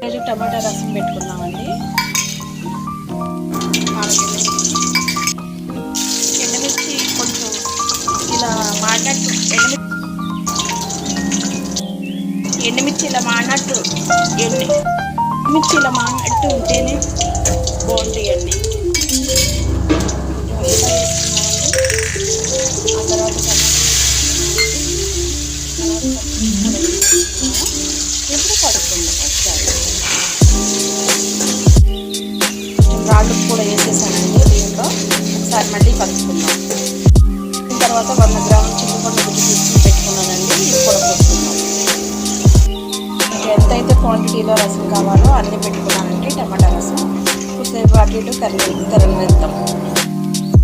ఈరోజు టమాటా రసం పెట్టుకున్నామండి. ఎండుమిర్చి కొంచెం ఇలా మాడినట్టు ఎండుమిర్చి ఇలా మాడినట్టు ఉంటేనే బాగుంటాయండి. ఆ తర్వాత ఇప్పుడు కడుక్కుందాం ఒకసారి. కొంచెం రాళ్ళు కూడా వేసేసానండి దీంట్లో. ఒకసారి మళ్ళీ కలుపుకుందాం. తర్వాత 100 గ్రాముల చింతపండు గుజ్జు తీసుకుని పెట్టుకున్నానండి. ఇది కూడా పోసుకుందాం. ఎంతైతే క్వాంటిటీలో రసం కావాలో అన్నీ పెట్టుకున్నానండి. టమాటా రసం కొద్దిసేపు అటు ఇటు కరిగిద్దాం.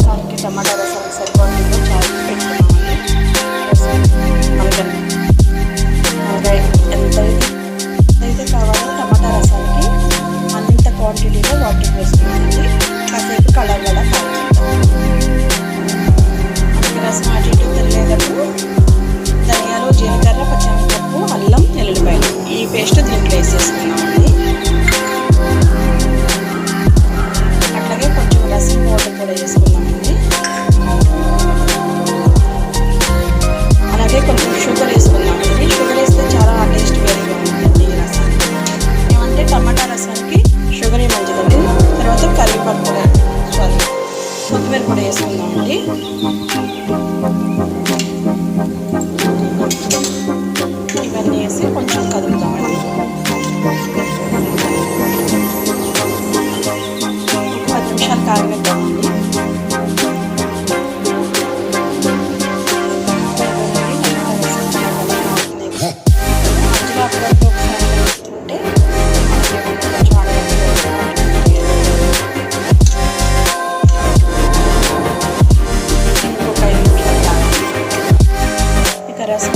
దానికి టమాటా రసం క్వాంటిటీలో చాలా పెట్టుకున్నామండి. రసం ఎంతైతే కావాలో టమాటా రసానికి అంత క్వాంటిటీలో వాటర్ వేసుకున్నామండి. కాసేపు కలర్ కూడా రసం అటు ఇటు తిరిగేటప్పుడు ధనియాలు, జీలకర్ర, పచ్చిమిరపప్పు, అల్లం, వెల్లుల్లిపాయలు ఈ పేస్ట్ దీంట్లో వేసేసుకున్నామండి. అట్లాగే కొంచెం రసం వాటర్ కూడా వేసుకున్నామండి. అలాగే కొంచెం షుగర్ వేసుకున్నామండి. షుగర్ వేస్తే చాలా టేస్ట్ వేరుగా ఉంటుంది ఈ రసం. ఏమంటే టమాటా రసానికి షుగరే మంచిదండి. తర్వాత కరివేపాకు కూడా కొత్తిమీర కూడా వేసుకుందామండి. ఇవన్నీ వేసి కొంచెం కదుపుతామండి. 10 నిమిషాలు కాగబెట్టామండి. రసం